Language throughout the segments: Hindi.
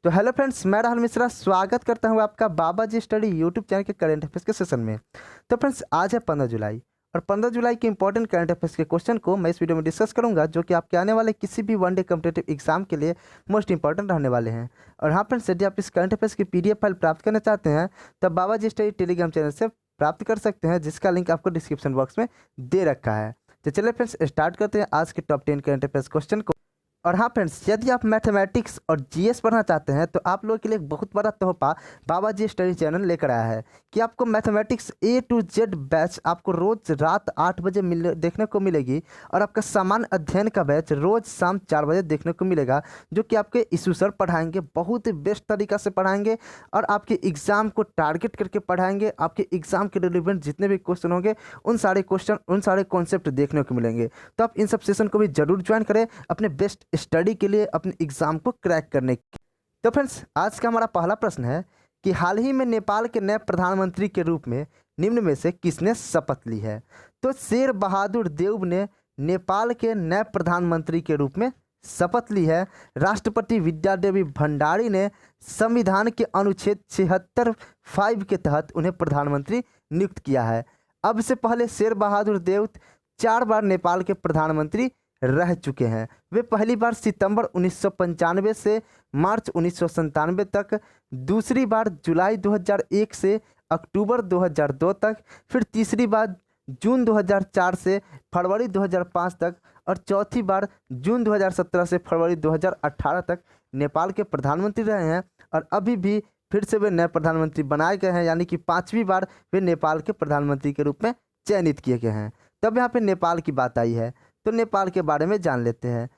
तो हेलो फ्रेंड्स, मैं राहुल मिश्रा स्वागत करता हूं आपका बाबा जी स्टडी यूट्यूब चैनल के करंट अफेयर्स के सेशन में। तो फ्रेंड्स, आज है 15 जुलाई और 15 जुलाई के इंपॉर्टेंट करंट अफेयर्स के क्वेश्चन को मैं इस वीडियो में डिस्कस करूंगा, जो कि आपके आने वाले किसी भी वनडे कॉम्पिटिटिव एग्जाम के लिए मोस्ट इंपॉर्टेंट रहने वाले हैं। और हाँ फ्रेंड्स, यदि आप इस करंट अफेयर्स की PDF फाइल प्राप्त करना चाहते हैं तो बाबा जी स्टडी टेलीग्राम चैनल से प्राप्त कर सकते हैं, जिसका लिंक आपको डिस्क्रिप्शन बॉक्स में दे रखा है। तो चलिए फ्रेंड्स, स्टार्ट करते हैं आज के टॉप 10 करंट अफेयर्स क्वेश्चन को। और हाँ फ्रेंड्स, यदि आप मैथमेटिक्स और GS पढ़ना चाहते हैं तो आप लोगों के लिए एक बहुत बड़ा तोहफा बाबा जी स्टडी चैनल लेकर आया है कि आपको mathematics A to Z batch आपको रोज रात 8 बजे देखने को मिलेगी, और आपका सामान्य अध्ययन का बैच रोज शाम 4 बजे देखने को मिलेगा, जो कि आपके ईशू सर पढ़ाएंगे, बहुत ही बेस्ट तरीका से पढ़ाएंगे और आपके एग्जाम को टारगेट करके पढ़ाएंगे। आपके एग्जाम के रिलेवेंट जितने भी क्वेश्चन होंगे उन सारे क्वेश्चन, उन सारे कॉन्सेप्ट देखने को मिलेंगे। तो आप इन सब सेशन को भी जरूर ज्वाइन करें अपने बेस्ट स्टडी के लिए, अपने एग्जाम को क्रैक करने के। तो फ्रेंड्स, आज का हमारा पहला प्रश्न है कि हाल ही में नेपाल के नए प्रधानमंत्री के रूप में निम्न में से किसने शपथ ली है? तो शेर बहादुर देव ने नेपाल के नए प्रधानमंत्री के रूप में शपथ ली है। राष्ट्रपति विद्यादेवी भंडारी ने संविधान के अनुच्छेद 76(5) के तहत उन्हें प्रधानमंत्री नियुक्त किया है। अब से पहले शेर बहादुर देव 4 बार नेपाल के प्रधानमंत्री रह चुके हैं। वे पहली बार सितंबर 1995 से मार्च 1997 तक, दूसरी बार जुलाई 2001 से अक्टूबर 2002 तक, फिर तीसरी बार जून 2004 से फरवरी 2005 तक, और चौथी बार जून 2017 से फरवरी 2018 तक नेपाल के प्रधानमंत्री रहे हैं। और अभी भी फिर से वे नए प्रधानमंत्री बनाए गए हैं, यानी कि 5वीं बार वे नेपाल के प्रधानमंत्री के रूप में चयनित किए गए हैं। तब यहाँ पे नेपाल की बात आई है, तो नेपाल के बारे में जान लेते हैं।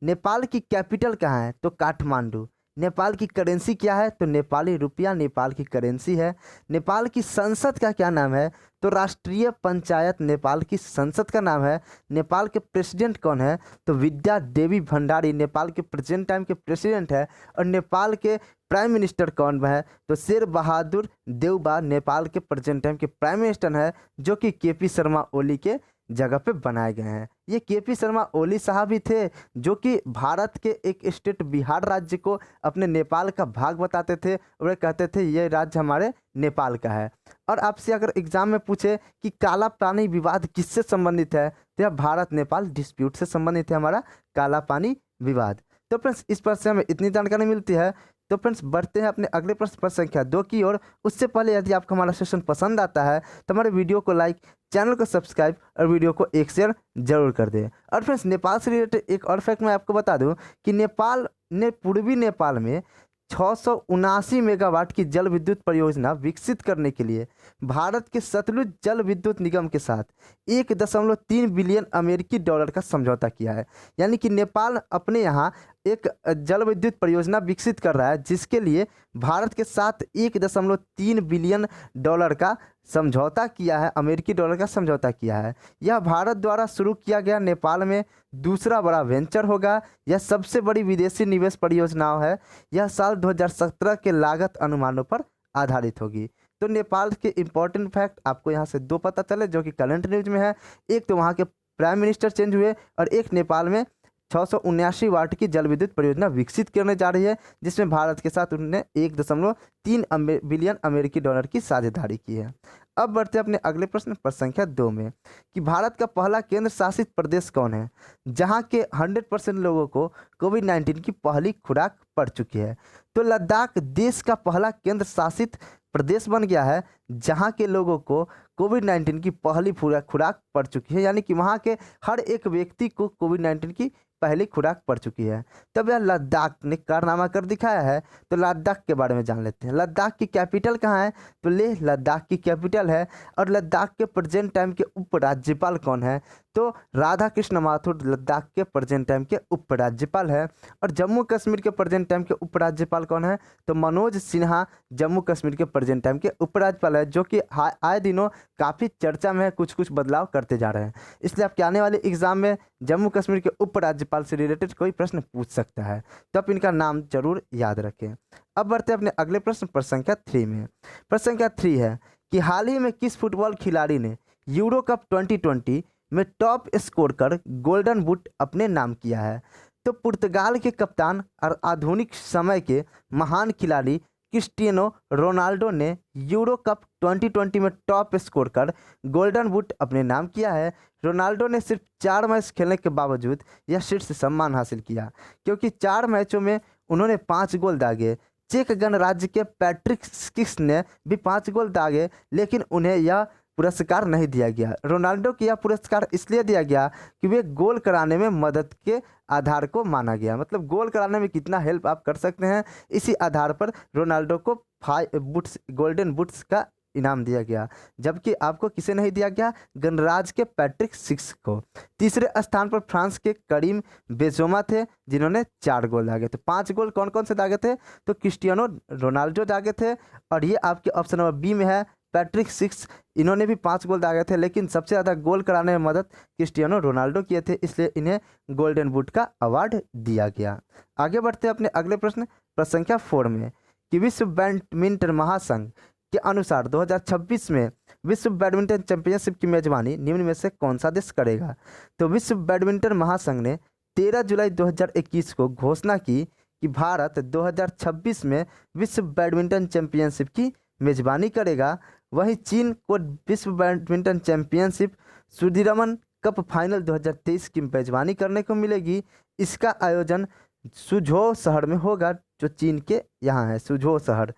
नेपाल की कैपिटल कहाँ है? तो काठमांडू। नेपाल की करेंसी क्या है? तो नेपाली रुपया नेपाल की करेंसी है। नेपाल की संसद का क्या नाम है? तो राष्ट्रीय पंचायत नेपाल की संसद का नाम है। नेपाल के प्रेसिडेंट कौन है? तो विद्या देवी भंडारी नेपाल के प्रेजेंट टाइम के प्रेसिडेंट है। और नेपाल के प्राइम मिनिस्टर कौन है? तो शेर बहादुर देउबा नेपाल के प्रेजेंट टाइम के प्राइम मिनिस्टर है, जो कि KP शर्मा ओली के जगह पे बनाए गए हैं। ये KP शर्मा ओली साहब ही थे जो कि भारत के एक स्टेट बिहार राज्य को अपने नेपाल का भाग बताते थे और कहते थे ये राज्य हमारे नेपाल का है। और आपसे अगर एग्जाम में पूछे कि काला पानी विवाद किससे संबंधित है, तो यह भारत नेपाल डिस्प्यूट से संबंधित है, हमारा काला पानी विवाद। तो फ्रेंड्स, इस पर से हमें इतनी जानकारी मिलती है। तो फ्रेंड्स, बढ़ते हैं अपने अगले प्रश्न पर संख्या 2 की ओर। उससे पहले यदि आपको हमारा सेशन पसंद आता है तो हमारे वीडियो को लाइक, चैनल को सब्सक्राइब और वीडियो को एक शेयर जरूर कर दें। और फ्रेंड्स, नेपाल से रिलेटेड एक और फैक्ट मैं आपको बता दूं कि नेपाल ने पूर्वी नेपाल में 679 मेगावाट की जल विद्युत परियोजना विकसित करने के लिए भारत के सतलुज जल विद्युत निगम के साथ 1.3 बिलियन अमेरिकी डॉलर का समझौता किया है। यानी कि नेपाल अपने यहाँ एक जल विद्युत परियोजना विकसित कर रहा है, जिसके लिए भारत के साथ 1.3 बिलियन डॉलर का समझौता किया है, अमेरिकी डॉलर का समझौता किया है। यह भारत द्वारा शुरू किया गया नेपाल में दूसरा बड़ा वेंचर होगा। यह सबसे बड़ी विदेशी निवेश परियोजना है। यह साल 2017 के लागत अनुमानों पर आधारित होगी। तो नेपाल के इंपॉर्टेंट फैक्ट आपको यहाँ से 2 पता चले, जो कि करंट न्यूज में है। एक तो वहाँ के प्राइम मिनिस्टर चेंज हुए, और एक नेपाल में 679 वाट की जल विद्युत परियोजना विकसित करने जा रही है, जिसमें भारत के साथ उन्होंने 1.3 बिलियन अमेरिकी डॉलर की साझेदारी की है। अब बढ़ते हैं अपने अगले प्रश्न पर संख्या 2 में कि भारत का पहला केंद्र शासित प्रदेश कौन है जहां के 100% लोगों को कोविड-19 की पहली खुराक पड़ चुकी है? तो लद्दाख देश का पहला केंद्र शासित प्रदेश बन गया है जहां के लोगों को कोविड-19 की पहली खुराक पड़ चुकी है, यानी कि वहां के हर एक व्यक्ति को कोविड-19 की पहली खुराक पड़ चुकी है। तब यह लद्दाख ने कारनामा कर दिखाया है। तो लद्दाख के बारे में जान लेते हैं। लद्दाख की कैपिटल कहाँ है? तो लेह लद्दाख की कैपिटल है। और लद्दाख के प्रेजेंट टाइम के उपराज्यपाल कौन है? तो राधा कृष्ण माथुर लद्दाख के प्रेजेंट टाइम के उपराज्यपाल है। और जम्मू कश्मीर के प्रेजेंट टाइम के उपराज्यपाल कौन है? तो मनोज सिन्हा जम्मू कश्मीर के प्रेजेंट टाइम के उपराज्यपाल है, जो कि आए दिनों काफ़ी चर्चा में है, कुछ कुछ बदलाव करते जा रहे हैं। इसलिए आपके आने वाले एग्जाम में जम्मू कश्मीर के उपराज्यपाल से रिलेटेड कोई प्रश्न पूछ सकता है, तो आप इनका नाम जरूर याद रखें। अब बढ़ते हैं अपने अगले प्रश्न पर संख्या 3 में। प्रश्न संख्या 3 है कि हाल ही में किस फुटबॉल खिलाड़ी ने यूरो कप 2020 में टॉप स्कोर कर गोल्डन बूट अपने नाम किया है? तो पुर्तगाल के कप्तान और आधुनिक समय के महान खिलाड़ी क्रिस्टियानो रोनाल्डो ने यूरो कप 2020 में टॉप स्कोर कर गोल्डन बूट अपने नाम किया है। रोनाल्डो ने सिर्फ 4 मैच खेलने के बावजूद यह शीर्ष सम्मान हासिल किया, क्योंकि 4 मैचों में उन्होंने 5 गोल दागे। चेक गणराज्य के पैट्रिक स्किक्स ने भी 5 गोल दागे, लेकिन उन्हें यह पुरस्कार नहीं दिया गया। रोनाल्डो को यह पुरस्कार इसलिए दिया गया कि वे गोल कराने में मदद के आधार को माना गया, मतलब गोल कराने में कितना हेल्प आप कर सकते हैं, इसी आधार पर रोनाल्डो को 5 बूट्स गोल्डन बूट्स का इनाम दिया गया। जबकि आपको किसे नहीं दिया गया? गणराज्य के पैट्रिक स्किक्स को। तीसरे स्थान पर फ्रांस के करीम बेंजेमा थे, जिन्होंने 4 गोल दागे थे। 5 गोल कौन कौन से दागे थे? तो क्रिस्टियानो रोनाल्डो दागे थे, और ये आपके ऑप्शन नंबर बी में है पैट्रिक स्किक्स, इन्होंने भी 5 गोल दागे थे, लेकिन सबसे ज़्यादा गोल कराने में मदद क्रिस्टियानो रोनाल्डो किए थे, इसलिए इन्हें गोल्डन बूट का अवार्ड दिया गया। आगे बढ़ते हैं अपने अगले प्रश्न संख्या 4 में, कि विश्व बैडमिंटन महासंघ के अनुसार 2026 में विश्व बैडमिंटन चैंपियनशिप की मेजबानी निम्न में से कौन सा देश करेगा? तो विश्व बैडमिंटन महासंघ ने 13 जुलाई 2021 को घोषणा की कि भारत 2026 में विश्व बैडमिंटन चैंपियनशिप की मेजबानी करेगा। वहीं चीन को विश्व badminton championship Sudirman cup final 2023 की मेजबानी करने को मिलेगी। इसका आयोजन सुझो शहर में होगा, जो चीन के यहाँ है, सुझो शहर।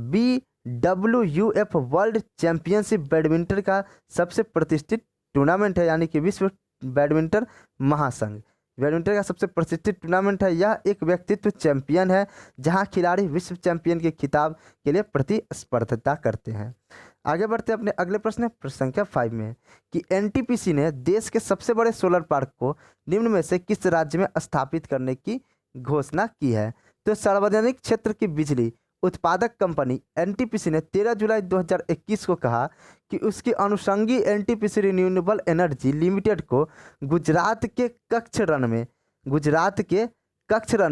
BWF वर्ल्ड चैंपियनशिप बैडमिंटन का सबसे प्रतिष्ठित टूर्नामेंट है, यानी कि विश्व बैडमिंटन महासंघ बैडमिंटन का सबसे प्रतिष्ठित टूर्नामेंट है। यह एक व्यक्तित्व चैंपियन है, जहां खिलाड़ी विश्व चैंपियन के खिताब के लिए प्रतिस्पर्धा करते हैं। आगे बढ़ते हैं अपने अगले प्रश्न संख्या 5 में, कि NTPC ने देश के सबसे बड़े सोलर पार्क को निम्न में से किस राज्य में स्थापित करने की घोषणा की है? तो सार्वजनिक क्षेत्र की बिजली उत्पादक कंपनी NTPC ने 13 जुलाई 2021 को कहा कि उसकी अनुषंगी NTPC रिन्यूएबल एनर्जी लिमिटेड को गुजरात के कच्छ रण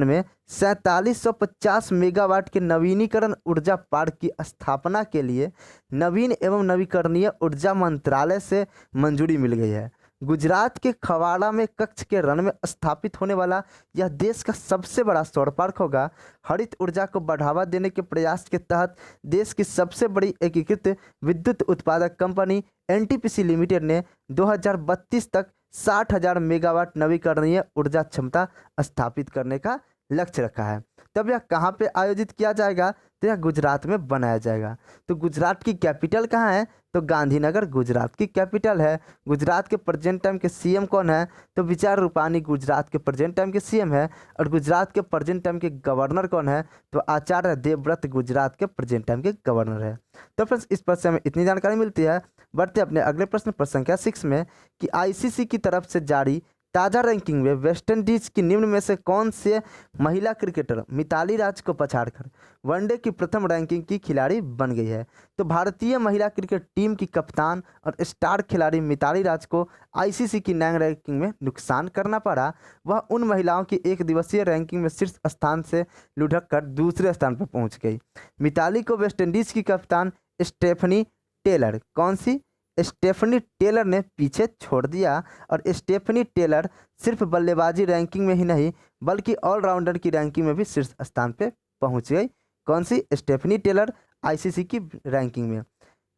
में 4750 मेगावाट के नवीनीकरण ऊर्जा पार्क की स्थापना के लिए नवीन एवं नवीकरणीय ऊर्जा मंत्रालय से मंजूरी मिल गई है। गुजरात के खवाड़ा में कच्छ के रण में स्थापित होने वाला यह देश का सबसे बड़ा सौर पार्क होगा। हरित ऊर्जा को बढ़ावा देने के प्रयास के तहत देश की सबसे बड़ी एकीकृत विद्युत उत्पादक कंपनी NTPC लिमिटेड ने 2032 तक 60,000 मेगावाट नवीकरणीय ऊर्जा क्षमता स्थापित करने का लक्ष्य रखा है। तब यह कहाँ पे आयोजित किया जाएगा? तो यह गुजरात में बनाया जाएगा। तो गुजरात की कैपिटल कहाँ है? तो गांधीनगर गुजरात की कैपिटल है। गुजरात के प्रेजेंट टाइम के CM कौन है? तो विजय रूपानी गुजरात के प्रेजेंट टाइम के CM है। और गुजरात के प्रेजेंट टाइम के गवर्नर कौन है? तो आचार्य देवव्रत गुजरात के प्रेजेंट टाइम के गवर्नर है। तो फ्रेंड्स, इस पर से हमें इतनी जानकारी मिलती है। बढ़ते अपने अगले प्रश्न संख्या 6 में, कि ICC की तरफ से जारी ताज़ा रैंकिंग में वेस्टइंडीज की निम्न में से कौन से महिला क्रिकेटर मिताली राज को पछाड़कर वनडे की प्रथम रैंकिंग की खिलाड़ी बन गई है? तो भारतीय महिला क्रिकेट टीम की कप्तान और स्टार खिलाड़ी मिताली राज को ICC की नैंग रैंकिंग में नुकसान करना पड़ा। वह उन महिलाओं की एक दिवसीय रैंकिंग में शीर्ष स्थान से लुढ़क कर दूसरे स्थान पर पहुंच गई। मिताली को वेस्टइंडीज की कप्तान स्टेफनी टेलर, कौन सी? स्टेफनी टेलर ने पीछे छोड़ दिया। और स्टेफनी टेलर सिर्फ बल्लेबाजी रैंकिंग में ही नहीं, बल्कि ऑलराउंडर की रैंकिंग में भी शीर्ष स्थान पे पहुंच गई। कौन सी? स्टेफनी टेलर ICC की रैंकिंग में।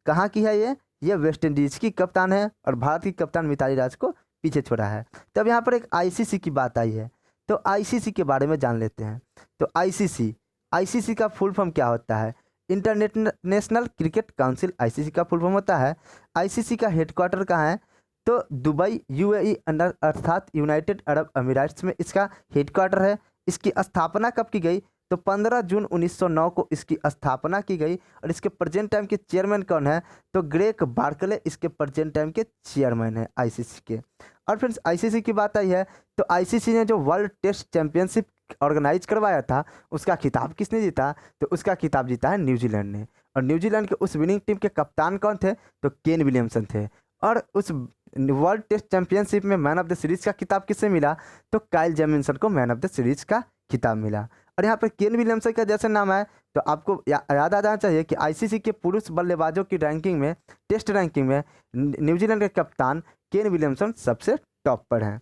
कहाँ की है ये वेस्ट इंडीज की कप्तान है, और भारत की कप्तान मिताली राज को पीछे छोड़ा है। तब यहाँ पर एक ICC की बात आई है, तो ICC के बारे में जान लेते हैं। तो ICC का फुल फॉर्म क्या होता है? इंटरनेशनल क्रिकेट काउंसिल ICC का फुल फॉर्म होता है। ICC का हेडक्वार्टर कहाँ है? तो दुबई UAE अंडर अर्थात यूनाइटेड अरब अमीराट्स में इसका हेडक्वार्टर है। इसकी स्थापना कब की गई? तो 15 जून 1909 को इसकी स्थापना की गई। और इसके प्रेजेंट टाइम के चेयरमैन कौन है? तो ग्रेग बार्कले इसके प्रेजेंट टाइम के चेयरमैन है ICC के। और फ्रेंड्स, ICC की बात आई है तो ICC ने जो वर्ल्ड टेस्ट चैंपियनशिप ऑर्गेनाइज करवाया था, उसका खिताब किसने जीता? तो उसका खिताब जीता है न्यूजीलैंड ने। और न्यूजीलैंड के उस विनिंग टीम के कप्तान कौन थे? तो केन विलियमसन थे। और उस वर्ल्ड टेस्ट चैंपियनशिप में मैन ऑफ द सीरीज का खिताब किससे मिला? तो काइल जेमिसन को मैन ऑफ द सीरीज का खिताब मिला। और यहाँ पर केन विलियमसन का जैसे नाम है तो आपको याद आ जाना चाहिए कि ICC के पुरुष बल्लेबाजों की रैंकिंग में, टेस्ट रैंकिंग में न्यूजीलैंड के कप्तान केन विलियमसन सबसे टॉप पर हैं।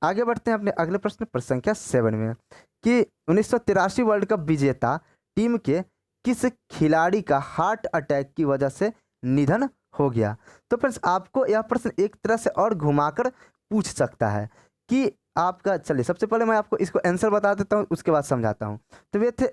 आगे बढ़ते हैं अपने अगले प्रश्न पर संख्या 7 में कि 1983 वर्ल्ड कप विजेता टीम के किस खिलाड़ी का हार्ट अटैक की वजह से निधन हो गया। तो फ्रेंड्स आपको यह प्रश्न एक तरह से और घुमाकर पूछ सकता है कि आपका, चलिए सबसे पहले मैं आपको इसको आंसर बता देता हूँ, उसके बाद समझाता हूँ। तो वे थे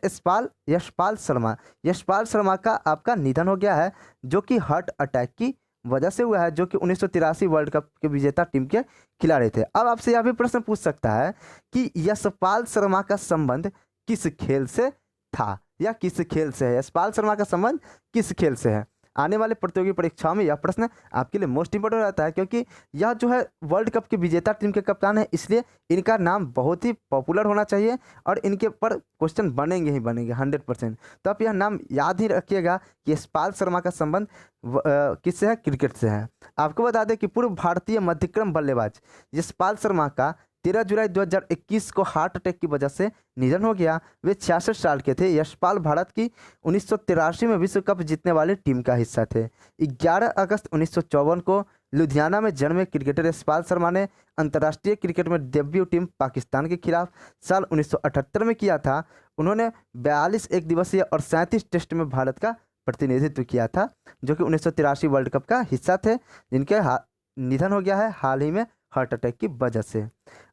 यशपाल शर्मा। यशपाल शर्मा का आपका निधन हो गया है, जो कि हार्ट अटैक की वजह से हुआ है, जो कि 1983 वर्ल्ड कप के विजेता टीम के खिलाड़ी थे। अब आपसे यह भी प्रश्न पूछ सकता है कि यशपाल शर्मा का संबंध किस खेल से था या किस खेल से है। यशपाल शर्मा का संबंध किस खेल से है। आने वाले प्रतियोगी परीक्षाओं में यह प्रश्न आपके लिए मोस्ट इंपोर्टेंट रहता है, क्योंकि यह जो है वर्ल्ड कप की विजेता टीम के कप्तान है, इसलिए इनका नाम बहुत ही पॉपुलर होना चाहिए और इनके पर क्वेश्चन बनेंगे ही बनेंगे 100%। तो आप यह नाम याद ही रखिएगा कि यशपाल शर्मा का संबंध किससे है, क्रिकेट से है। आपको बता दें कि पूर्व भारतीय मध्यक्रम बल्लेबाज यशपाल शर्मा का 13 जुलाई 2021 को हार्ट अटैक की वजह से निधन हो गया। वे 66 साल के थे। यशपाल भारत की 1983 में विश्व कप जीतने वाली टीम का हिस्सा थे। 11 अगस्त 1954 को लुधियाना में जन्मे क्रिकेटर यशपाल शर्मा ने अंतर्राष्ट्रीय क्रिकेट में डेब्यू टीम पाकिस्तान के खिलाफ साल 1978 में किया था। उन्होंने 42 एक दिवसीय और 37 टेस्ट में भारत का प्रतिनिधित्व किया था, जो कि 1983 वर्ल्ड कप का हिस्सा थे, जिनके निधन हो गया है हाल ही में हार्ट अटैक की वजह से।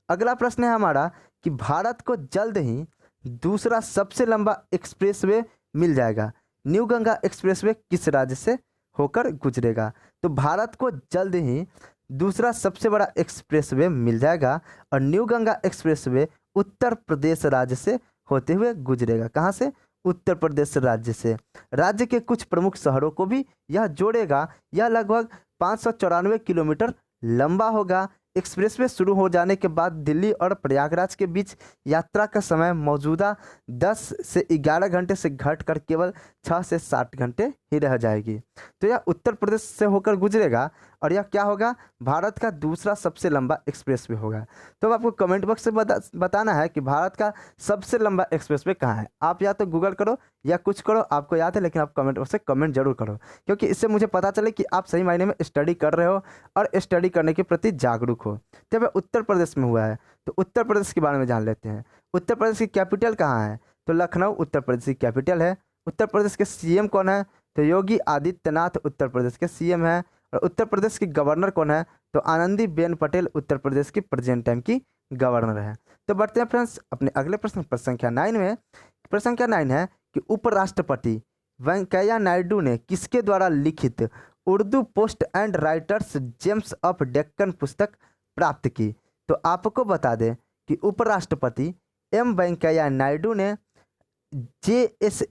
अगला प्रश्न है हमारा कि भारत को जल्द ही दूसरा सबसे लंबा एक्सप्रेसवे मिल जाएगा। न्यू गंगा एक्सप्रेसवे किस राज्य से होकर गुजरेगा। तो भारत को जल्द ही दूसरा सबसे बड़ा एक्सप्रेसवे मिल जाएगा और न्यू गंगा एक्सप्रेसवे उत्तर प्रदेश राज्य से होते हुए गुजरेगा। कहाँ से? उत्तर प्रदेश राज्य से। राज्य के कुछ प्रमुख शहरों को भी यह जोड़ेगा। यह लगभग 594 किलोमीटर लंबा होगा। एक्सप्रेसवे शुरू हो जाने के बाद दिल्ली और प्रयागराज के बीच यात्रा का समय मौजूदा 10 से 11 घंटे से घटकर केवल 6 से 7 घंटे ही रह जाएगी। तो यह उत्तर प्रदेश से होकर गुजरेगा और यह क्या होगा? भारत का दूसरा सबसे लंबा एक्सप्रेसवे होगा। तो अब आपको कमेंट बॉक्स से बताना है कि भारत का सबसे लंबा एक्सप्रेसवे कहाँ है। आप या तो गूगल करो या कुछ करो, आपको याद है, लेकिन आप कमेंट बॉक्स से कमेंट जरूर करो, क्योंकि इससे मुझे पता चले कि आप सही मायने में स्टडी कर रहे हो और स्टडी करने के प्रति जागरूक हो। जब उत्तर प्रदेश में हुआ है तो उत्तर प्रदेश के बारे में जान लेते हैं। उत्तर प्रदेश की कैपिटल कहाँ है? तो लखनऊ उत्तर प्रदेश की कैपिटल है। उत्तर प्रदेश के सीएम कौन है? तो योगी आदित्यनाथ उत्तर प्रदेश के सीएम है। और उत्तर प्रदेश की गवर्नर कौन है? तो आनंदीबेन पटेल उत्तर प्रदेश की प्रेजेंट टाइम की गवर्नर है। तो बढ़ते हैं फ्रेंड्स अपने अगले प्रश्न पर संख्या 9 में। प्रश्न संख्या 9 है कि उपराष्ट्रपति वेंकैया नायडू ने किसके द्वारा लिखित Urdu post and writers James of Deccan पुस्तक प्राप्त की। तो आपको बता दें कि उपराष्ट्रपति एम वेंकैया नायडू ने जे.एस.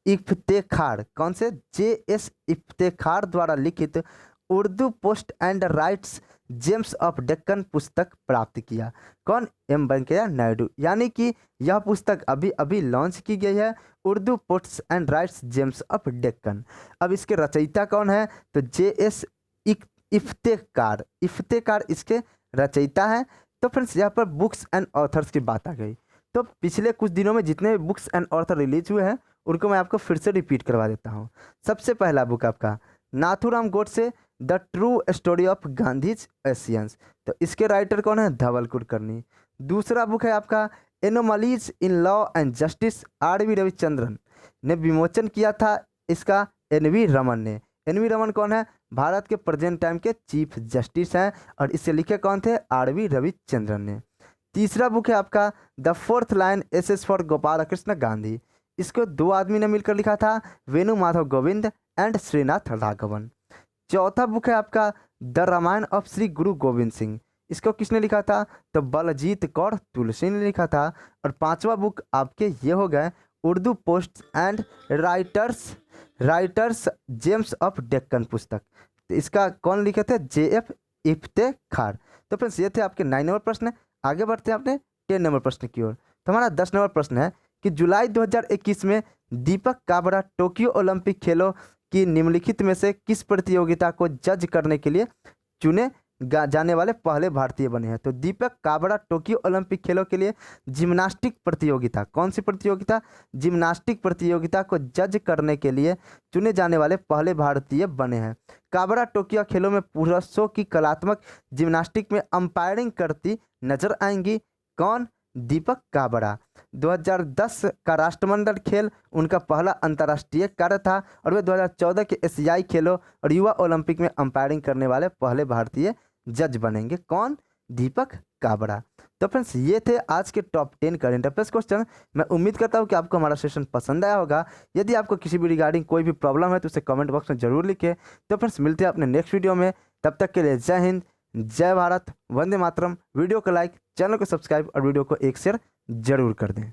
इफ्तेखार, कौन से? जे.एस. इफ्तेखार द्वारा लिखित Urdu post and rights James of Deccan पुस्तक प्राप्त किया। कौन? एम वेंकैया नायडू। यानी कि यह पुस्तक अभी अभी लॉन्च की गई है, Urdu post and rights James of Deccan. अब इसके रचयिता कौन है? तो जे.एस. इफ्तेखार। इफ्तेखार इसके रचयिता है। तो फ्रेंड्स यहाँ पर बुक्स एंड ऑथर्स की बात आ गई। तो पिछले कुछ दिनों में जितने भी बुक्स एंड ऑथर रिलीज हुए हैं उनको मैं आपको फिर से रिपीट करवा देता हूँ। सबसे पहला बुक आपका Nathuram Godse the true story of Gandhi's Asians. तो इसके राइटर कौन है? धवल कुलकर्णी। दूसरा बुक है आपका anomalies in law and justice, RV. Ravichandran ने विमोचन किया था इसका एन.वी. रमन ने। एन.वी. रमन कौन है? भारत के प्रेजेंट टाइम के चीफ जस्टिस हैं और इसे लिखे कौन थे? आर.वी. रविचंद्रन ने। तीसरा बुक है आपका the fourth lion essays for Gopal Krishna Gandhi. इसको 2 आदमी ने मिलकर लिखा था, वेणु माधव गोविंद एंड श्रीनाथ राघवन। चौथा बुक है आपका द रामायण ऑफ श्री गुरु गोविंद सिंह। इसको किसने लिखा था? तो बलजीत कौर तुलसी ने लिखा था। और 5वां बुक आपके ये हो गए Urdu post and writers James of Deccan पुस्तक। तो इसका कौन लिखे थे? जे.एफ. इफ्तेखार। तो फ्रेंड्स ये थे आपके 9 नंबर प्रश्न। आगे बढ़ते हैं अपने 10 नंबर प्रश्न की ओर। तो हमारा 10 नंबर प्रश्न है कि जुलाई 2021 में दीपक काबरा टोक्यो ओलंपिक खेलों की निम्नलिखित में से किस प्रतियोगिता को जज करने के लिए चुने जाने वाले पहले भारतीय बने हैं। तो दीपक काबरा टोक्यो ओलंपिक खेलों के लिए जिम्नास्टिक प्रतियोगिता, कौन सी प्रतियोगिता? जिम्नास्टिक प्रतियोगिता को जज करने के लिए चुने जाने वाले पहले भारतीय बने हैं। काबरा टोक्यो खेलों में पुरुषों की कलात्मक जिम्नास्टिक में अंपायरिंग करती नजर आएंगी? कौन? दीपक काबरा। 2010 का राष्ट्रमंडल खेल उनका पहला अंतर्राष्ट्रीय कार्य था और वे 2014 के एशियाई खेलों और युवा ओलंपिक में अंपायरिंग करने वाले पहले भारतीय जज बनेंगे। कौन? दीपक काबरा। तो फ्रेंड्स ये थे आज के टॉप 10 करेंट अफेयर्स क्वेश्चन। मैं उम्मीद करता हूँ कि आपको हमारा सेशन पसंद आया होगा। यदि आपको किसी भी रिगार्डिंग कोई भी प्रॉब्लम है तो उसे कमेंट बॉक्स में जरूर लिखें। तो फ्रेंड्स मिलते हैं अपने नेक्स्ट वीडियो में, तब तक के लिए जय हिंद, जय भारत, वंदे मातरम। वीडियो को लाइक, चैनल को सब्सक्राइब और वीडियो को एक शेयर जरूर कर दें।